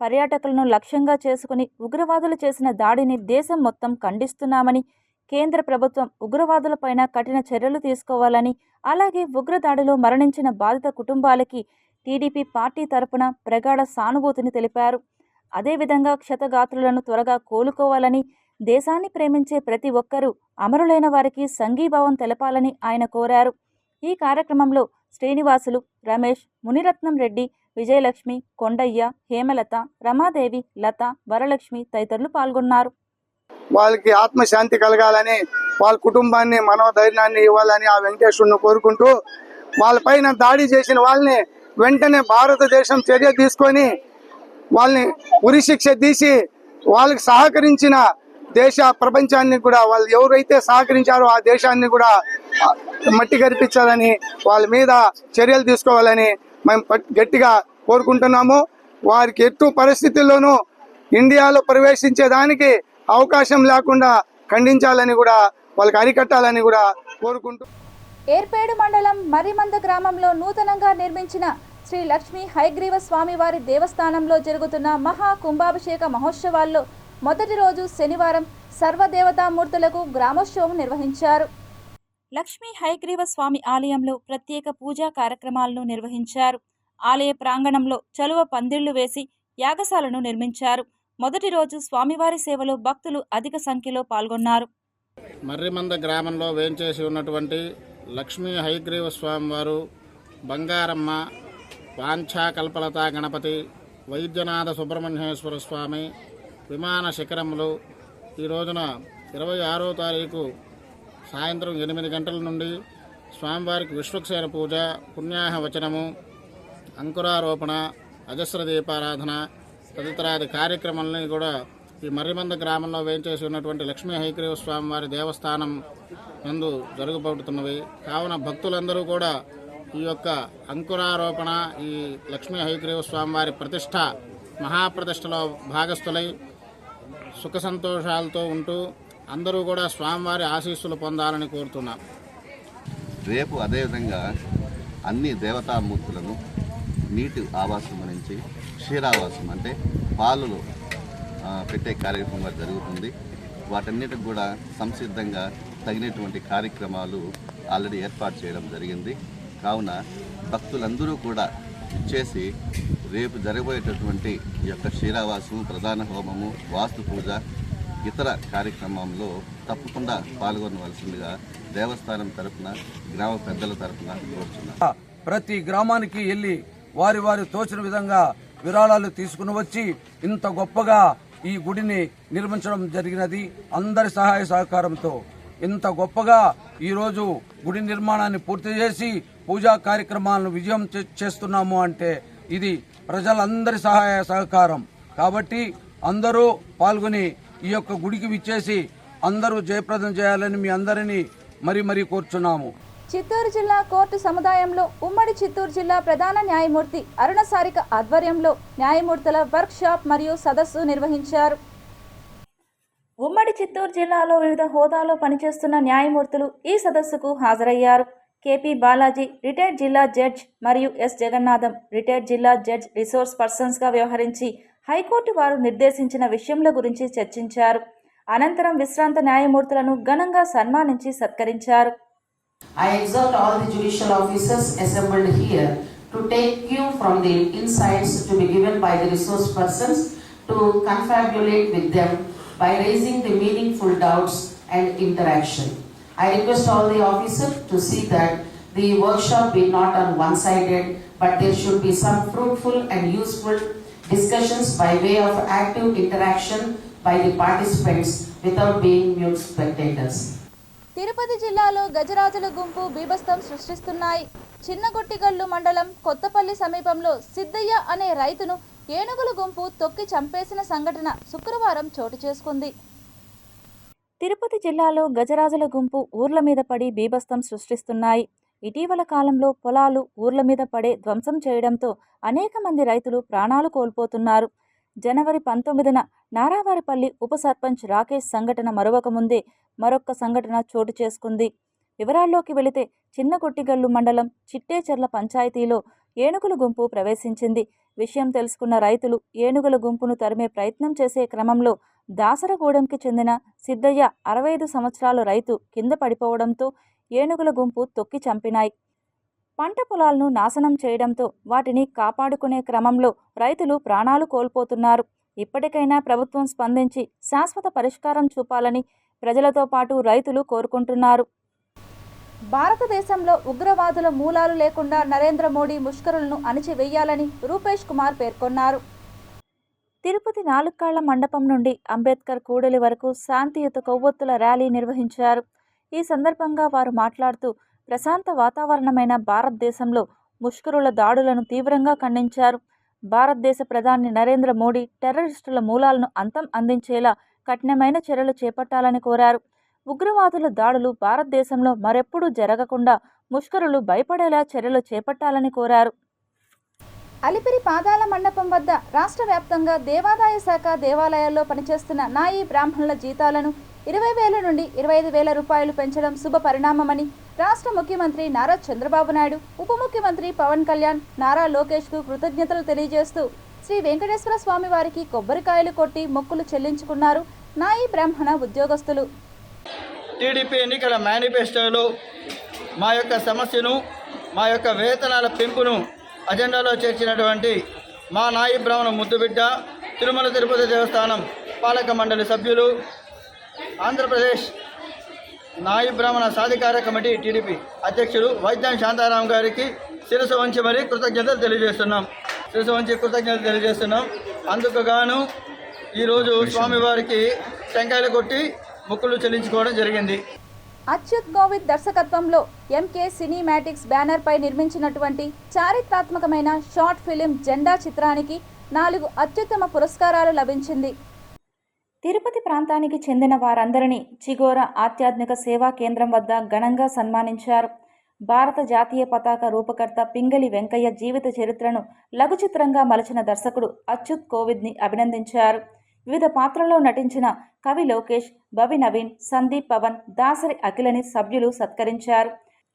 Speaker 1: పర్యాటకులను లక్ష్యంగా చేసుకుని ఉగ్రవాదులు చేసిన దాడిని దేశం మొత్తం ఖండిస్తున్నామని, కేంద్ర ప్రభుత్వం ఉగ్రవాదులపైన కఠిన చర్యలు తీసుకోవాలని, అలాగే ఉగ్రదాడిలో మరణించిన బాధిత కుటుంబాలకి టీడీపీ పార్టీ తరపున ప్రగాఢ సానుభూతిని తెలిపారు. అదేవిధంగా క్షతగాత్రులను త్వరగా కోలుకోవాలని, దేశాన్ని ప్రేమించే ప్రతి ఒక్కరూ అమరులైన వారికి సంఘీభావం తెలపాలని ఆయన కోరారు. ఈ కార్యక్రమంలో శ్రీనివాసులు, రమేష్, మునిరత్నం రెడ్డి, విజయలక్ష్మి, కొండయ్య, హేమలత, రమాదేవి, లత, వరలక్ష్మి తదితరులు పాల్గొన్నారు.
Speaker 12: వాళ్ళకి ఆత్మశాంతి కలగాలని, వాళ్ళ కుటుంబాన్ని మనోధైర్యాన్ని ఇవ్వాలని ఆ వెంకటేశ్వరుని కోరుకుంటూ, వాళ్ళపైన దాడి చేసిన వాళ్ళని వెంటనే భారతదేశం చర్య తీసుకొని వాళ్ళని ఉరిశిక్ష తీసి వాళ్ళకి సహకరించిన దేశ ప్రపంచాన్ని కూడా, వాళ్ళు ఎవరైతే సహకరించారో ఆ దేశాన్ని కూడా మట్టి కరిపించాలని, వాళ్ళ మీద చర్యలు తీసుకోవాలని మేము గట్టిగా కోరుకుంటున్నాము. వారికి ఎట్టి పరిస్థితుల్లోనూ ఇండియాలో ప్రవేశించేదానికి అవకాశం లేకుండా ఖండించాలని కూడా, వాళ్ళకి అరికట్టాలని కూడా కోరుకుంటూ,
Speaker 1: ఏర్పేడు మండలం మర్రిమంద గ్రామంలో నూతనంగా నిర్మించిన శ్రీ లక్ష్మీ హయగ్రీవ స్వామివారి దేవస్థానంలో జరుగుతున్న మహా కుంభాభిషేక మహోత్సవాల్లో మొదటి రోజు శనివారం సర్వదేవతామూర్తులకు గ్రామోత్సవం నిర్వహించారు. లక్ష్మీ హయగ్రీవ స్వామి ఆలయంలో ప్రత్యేక పూజా కార్యక్రమాలను నిర్వహించారు. ఆలయ ప్రాంగణంలో చలువ పందిళ్లు వేసి యాగశాలను నిర్మించారు. మొదటి రోజు స్వామివారి సేవలో భక్తులు అధిక సంఖ్యలో పాల్గొన్నారు.
Speaker 13: మర్రిమంద గ్రామంలో వేంచేసి ఉన్నటువంటి లక్ష్మీ హయగ్రీవ స్వామివారు, బంగారమ్మ, వాంఛాకల్పలతా గణపతి, వైద్యనాథ సుబ్రహ్మణ్యేశ్వర స్వామి విమాన శిఖరములు ఈ రోజున 26వ తారీఖు సాయంత్రం 8 గంటల నుండి స్వామివారికి విశ్వక్సేన పూజ, పుణ్యాహ వచనము, అంకురారోపణ, అజస్ర దీపారాధన తదితరాది కార్యక్రమాలని కూడా ఈ మర్రిమంద గ్రామంలో వేంచేసి ఉన్నటువంటి లక్ష్మీ హయగ్రీవ స్వామివారి దేవస్థానం నందు జరుగుబడుతున్నవి. కావున భక్తులందరూ కూడా ఈ యొక్క అంకురారోపణ, ఈ లక్ష్మీ హయగ్రీవ స్వామివారి ప్రతిష్ట, మహాప్రతిష్టలో భాగస్థులై సుఖ సంతోషాలతో ఉంటూ అందరూ కూడా స్వామివారి ఆశీస్సులు పొందాలని కోరుతున్నాం.
Speaker 14: రేపు అదేవిధంగా అన్ని దేవతామూర్తులను నీటి ఆవాసం నుంచి క్షీరావాసం అంటే పాలు పెట్టే కార్యక్రమం జరుగుతుంది. వాటన్నిటికి కూడా సంసిద్ధంగా తగినటువంటి కార్యక్రమాలు ఆల్రెడీ ఏర్పాటు చేయడం జరిగింది. కావున భక్తులందరూ కూడా ఇచ్చేసి రేపు జరగబోయేటటువంటి ఈ యొక్క క్షీరావాసం, ప్రధాన హోమము, వాస్తు పూజ, ఇతర కార్యక్రమంలో తప్పకుండా పాల్గొనవలసిందిగా దేవస్థానం తరపున, గ్రామ పెద్దల తరపున కోరుచున్నాను.
Speaker 15: ప్రతి గ్రామానికి వెళ్ళి వారి తోచిన విధంగా విరాళాలు తీసుకుని వచ్చి ఇంత గొప్పగా ఈ గుడిని నిర్మించడం జరిగినది. అందరి సహాయ సహకారంతో ఇంత గొప్పగా ఈరోజు గుడి నిర్మాణాన్ని పూర్తి చేసి పూజా కార్యక్రమాలను విజయం చేస్తున్నాము అంటే ఇది ప్రజలందరి సహాయ సహకారం. కాబట్టి అందరూ పాల్గొని ఈ యొక్క గుడికి విచ్చేసి అందరూ జయప్రదం చేయాలని మీ అందరినీ మరీ కోరుచున్నాము.
Speaker 1: చిత్తూరు జిల్లా కోర్టు సముదాయంలో ఉమ్మడి చిత్తూరు జిల్లా ప్రధాన న్యాయమూర్తి అరుణ సారిక ఆధ్వర్యంలో న్యాయమూర్తుల వర్క్ షాప్ మరియు సదస్సు నిర్వహించారు. ఉమ్మడి చిత్తూరు జిల్లాలో వివిధ హోదాలో పనిచేస్తున్న న్యాయమూర్తులు ఈ సదస్సుకు హాజరయ్యారు. కేపీ బాలాజీ రిటైర్డ్ జిల్లా జడ్జ్ మరియు ఎస్ జగన్నాథం రిటైర్డ్ జిల్లా జడ్జ్ రిసోర్స్ పర్సన్స్గా వ్యవహరించి హైకోర్టు వారు నిర్దేశించిన విషయంల గురించి చర్చించారు. అనంతరం విశ్రాంత న్యాయమూర్తులను ఘనంగా సన్మానించి సత్కరించారు.
Speaker 16: I exhort all the judicial officers assembled here to take cue from the insights to be given by the resource persons to confabulate with them by raising the meaningful doubts and interaction. I request all the officers to see that the workshop be not on one-sided, but there should be some fruitful and useful discussions by way of active interaction by the participants without being mute spectators.
Speaker 1: Tirupati జిల్లాలో గజరాజుల గుంపు బీభత్సం సృష్టిస్తున్నాయి. చిన్నగొట్టిగల్లు మండలం కొత్తపల్లి సమీపంలో సిద్ధయ్య అనే రైతును ఏనుగుల గుంపు తొక్కి చంపేసిన సంఘటన శుక్రవారం చోటు చేసుకుంది. తిరుపతి జిల్లాలో గజరాజుల గుంపు ఊర్ల మీద పడి బీభత్సం సృష్టిస్తున్నాయి. ఇటీవల కాలంలో పొలాలు ఊర్ల మీద పడే ధ్వంసం చేయడంతో అనేక మంది రైతులు ప్రాణాలు కోల్పోతున్నారు. జనవరి 19న నారావారిపల్లి ఉప సర్పంచ్ రాకేష్ సంఘటన మరొకముందే మరొక్క సంఘటన చోటు చేసుకుంది. వివరాల్లోకి వెళితే చిన్నగొట్టిగల్లు మండలం చిట్టేచెర్ల పంచాయతీలో ఏనుగుల గుంపు ప్రవేశించింది. విషయం తెలుసుకున్న రైతులు ఏనుగుల గుంపును తరిమే ప్రయత్నం చేసే క్రమంలో దాసరగూడెంకి చెందిన సిద్ధయ్య 65 సంవత్సరాల రైతు కింద పడిపోవడంతో ఏనుగుల గుంపు తొక్కి చంపినాయి. పంట పొలాలను నాశనం చేయడంతో వాటిని కాపాడుకునే క్రమంలో రైతులు ప్రాణాలు కోల్పోతున్నారు. ఇప్పటికైనా ప్రభుత్వం స్పందించి శాశ్వత పరిష్కారం చూపాలని ప్రజలతో పాటు రైతులు కోరుకుంటున్నారు. భారతదేశంలో ఉగ్రవాదుల మూలాలు లేకుండా నరేంద్ర మోడీ ముష్కరులను అణిచివేయాలని రూపేష్ కుమార్ పేర్కొన్నారు. తిరుపతి 4 కాళ్ల మండపం నుండి అంబేద్కర్ కూడలి వరకు శాంతియుత కొవ్వొత్తుల ర్యాలీ నిర్వహించారు. ఈ సందర్భంగా వారు మాట్లాడుతూ ప్రశాంత వాతావరణమైన భారతదేశంలో ముష్కరుల దాడులను తీవ్రంగా ఖండించారు. భారతదేశ ప్రధాని నరేంద్ర మోడీ టెర్రరిస్టుల మూలాలను అంతం అందించేలా కఠినమైన చర్యలు చేపట్టాలని కోరారు. ఉగ్రవాదుల దాడులు భారతదేశంలో మరెప్పుడూ జరగకుండా ముష్కరులు భయపడేలా చర్యలు చేపట్టాలని కోరారు. అలిపిరి పాదాల మండపం వద్ద రాష్ట్ర వ్యాప్తంగా దేవాదాయ శాఖ దేవాలయాల్లో పనిచేస్తున్న నాయీ బ్రాహ్మణుల జీతాలను 20,000 నుండి 25,000 రూపాయలు పెంచడం శుభ పరిణామమని రాష్ట్ర ముఖ్యమంత్రి నారా చంద్రబాబు నాయుడు, ఉప ముఖ్యమంత్రి పవన్ కళ్యాణ్, నారా లోకేష్కు కృతజ్ఞతలు తెలియజేస్తూ శ్రీ వెంకటేశ్వర స్వామి వారికి కొబ్బరికాయలు కొట్టి మొక్కులు చెల్లించుకున్నారు నాయీ బ్రాహ్మణ ఉద్యోగస్తులు.
Speaker 17: టీడీపీ ఎన్నికల మేనిఫెస్టోలో మా యొక్క సమస్యను, మా యొక్క వేతనాల పెంపును అజెండాలో చేర్చినటువంటి మా నాయీ బ్రాహ్మణ ముద్దుబిడ్డ తిరుమల తిరుపతి దేవస్థానం పాలక మండలి సభ్యులు, ఆంధ్రప్రదేశ్ నాయీ బ్రాహ్మణ సాధికార కమిటీ టీడీపీ అధ్యక్షులు వైద్యం శాంతారాం గారికి శిరస్సు వంచి మరీ కృతజ్ఞతలు తెలియజేస్తున్నాం. అందుకు గాను ఈరోజు స్వామివారికి టెంకాయలు కొట్టి మొక్కులు చెల్లించుకోవడం జరిగింది.
Speaker 1: అచ్యుత్ కోవిద్ దర్శకత్వంలో ఎంకే సినిమాటిక్స్ బ్యానర్పై నిర్మించినటువంటి చారిత్రాత్మకమైన షార్ట్ ఫిలిం జెండా చిత్రానికి 4 అత్యుత్తమ పురస్కారాలు లభించింది. తిరుపతి ప్రాంతానికి చెందిన వారందరినీ చిగోర ఆధ్యాత్మిక సేవా కేంద్రం వద్ద ఘనంగా సన్మానించారు. భారత జాతీయ పతాక రూపకర్త పింగళి వెంకయ్య జీవిత చరిత్రను లఘు చిత్రంగా మలచిన దర్శకుడు అచ్యుత్ కోవిద్ని అభినందించారు. వివిధ పాత్రల్లో నటించిన కవి లోకేష్, బవి నవీన్, సందీప్ పవన్, దాసరి అఖిలని సభ్యులు సత్కరించారు.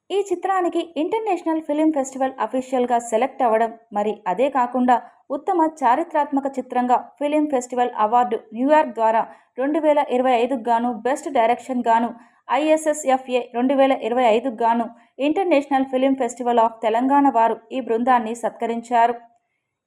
Speaker 1: ఈ చిత్రానికి ఇంటర్నేషనల్ ఫిలిం ఫెస్టివల్ అఫీషియల్గా సెలెక్ట్ అవ్వడం, మరి అదే కాకుండా ఉత్తమ చారిత్రాత్మక చిత్రంగా ఫిలిం ఫెస్టివల్ అవార్డు న్యూయార్క్ ద్వారా 2025 గాను, బెస్ట్ డైరెక్షన్ గాను ISSFA 2025 గాను international film festival of Telangana వారు ఈ బృందాన్ని సత్కరించారు.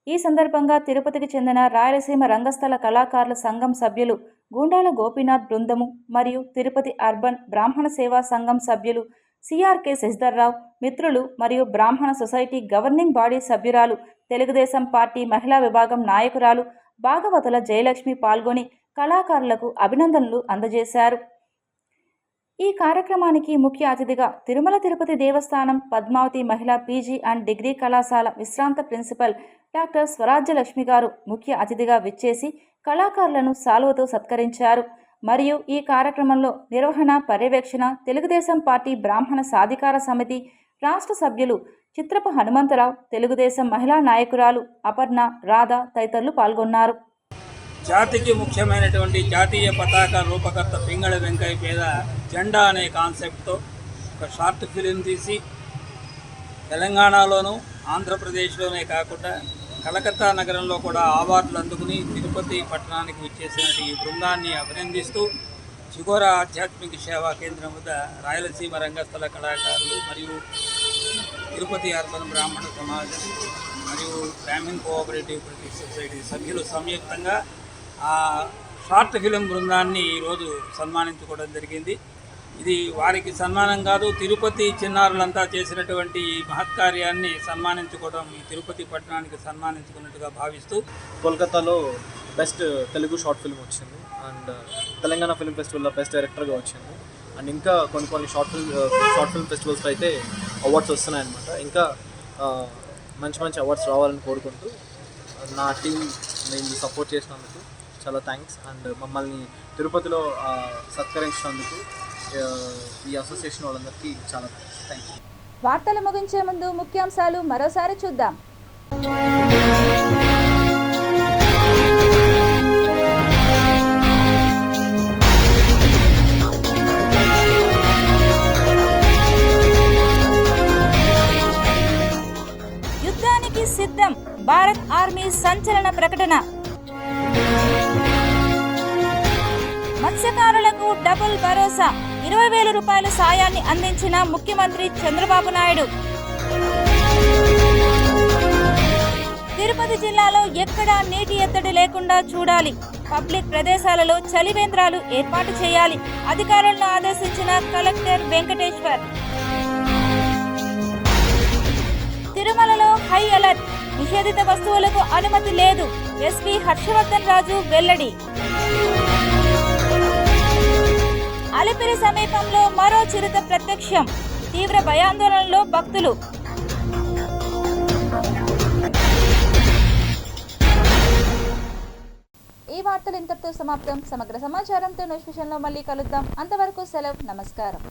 Speaker 1: ఈ సందర్భంగా తిరుపతికి చెందిన రాయలసీమ రంగస్థల కళాకారుల సంఘం సభ్యులు గూండాల గోపీనాథ్ బృందము మరియు తిరుపతి అర్బన్ బ్రాహ్మణ సేవా సంఘం సభ్యులు CRK శశిధర్రావు, మిత్రులు మరియు బ్రాహ్మణ సొసైటీ గవర్నింగ్ బాడీ సభ్యురాలు తెలుగుదేశం పార్టీ మహిళా విభాగం నాయకురాలు భాగవతుల జయలక్ష్మి పాల్గొని కళాకారులకు అభినందనలు అందజేశారు. ఈ కార్యక్రమానికి ముఖ్య అతిథిగా తిరుమల తిరుపతి దేవస్థానం పద్మావతి మహిళా పీజీ అండ్ డిగ్రీ కళాశాల విశ్రాంత ప్రిన్సిపల్ డాక్టర్ స్వరాజ్యలక్ష్మి గారు ముఖ్య అతిథిగా విచ్చేసి కళాకారులను సాల్వతో సత్కరించారు. మరియు ఈ కార్యక్రమంలో నిర్వహణ పర్యవేక్షణ తెలుగుదేశం పార్టీ బ్రాహ్మణ సాధికార సమితి రాష్ట్ర సభ్యులు చిత్రపు హనుమంతరావు, తెలుగుదేశం మహిళా నాయకురాలు అపర్ణ, రాధ తదితరులు పాల్గొన్నారు.
Speaker 18: జాతికి ముఖ్యమైనటువంటి జాతీయ పతాక రూపకర్త పింగళ వెంకయ్య పేద జెండా అనే కాన్సెప్ట్తో ఒక షార్ట్ ఫిలిం తీసి తెలంగాణలోనూ ఆంధ్రప్రదేశ్లోనే కాకుండా కలకత్తా నగరంలో కూడా అవార్డులు అందుకుని తిరుపతి పట్టణానికి విచ్చేసిన ఈ బృందాన్ని అభినందిస్తూ చిగోరా ఆధ్యాత్మిక సేవా కేంద్రం వద్ద రాయలసీమ రంగస్థల కళాకారులు మరియు తిరుపతి అర్బన్ బ్రాహ్మణ సమాజం మరియు బ్రాహ్మణ్ కోఆపరేటివ్ ప్రొటెక్ట్ సొసైటీ సభ్యులు సంయుక్తంగా ఆ షార్ట్ ఫిలిం బృందాన్ని ఈరోజు సన్మానించుకోవడం జరిగింది. ఇది వారికి సన్మానం కాదు, తిరుపతి చిన్నారులంతా చేసినటువంటి ఈ మహత్కార్యాన్ని సన్మానించుకోవడం ఈ తిరుపతి పట్టణానికి సన్మానించుకున్నట్టుగా భావిస్తూ
Speaker 19: కోల్కతాలో బెస్ట్ తెలుగు షార్ట్ ఫిల్మ్ వచ్చింది అండ్ తెలంగాణ ఫిల్మ్ ఫెస్టివల్లో బెస్ట్ డైరెక్టర్గా వచ్చింది అండ్ ఇంకా కొన్ని షార్ట్ ఫిల్మ్ ఫెస్టివల్స్లో అయితే అవార్డ్స్ వస్తున్నాయన్నమాట. ఇంకా మంచి అవార్డ్స్ రావాలని కోరుకుంటూ నా టీం నేను సపోర్ట్ చేసినందుకు చాలా థ్యాంక్స్ అండ్ మమ్మల్ని తిరుపతిలో సత్కరించినందుకు ఈ అసోసియేషన్ వాళ్ళందరికీ చాలా థ్యాంక్ యూ.
Speaker 1: వార్తలు ముగించే ముందు ముఖ్యాంశాలు మరోసారి చూద్దాం. యుద్ధానికి సిద్ధం, భారత్ ఆర్మీ సంచలన ప్రకటన. మత్స్యకారులకు డబుల్ భరోసా, 20,000 రూపాయల సాయాన్ని అందించిన ముఖ్యమంత్రి చంద్రబాబు నాయుడు. తిరుపతి జిల్లాలో ఎక్కడా నీటి ఎద్దడి లేకుండా చూడాలి, పబ్లిక్ ప్రదేశాలలో చలివేంద్రాలు ఏర్పాటు చేయాలి, అధికారులను ఆదేశించిన కలెక్టర్ వెంకటేశ్వర్. తిరుమలలో హై అలర్ట్, నిషేధిత వస్తువులకు అనుమతి లేదు, ఎస్పీ హర్షవర్ధన్ రాజు వెల్లడి. అలిపిరి సమీపంలో మరో చిరుత ప్రత్యక్షం, తీవ్ర భయాందోళనలో భక్తులు. ఈ వార్తలు ఇంతటితో సమాప్తం. సమగ్ర సమాచారంతో నెక్స్ట్ విషయంలో మళ్ళీ కలుద్దాం. అంతవరకు సెలవు, నమస్కారం.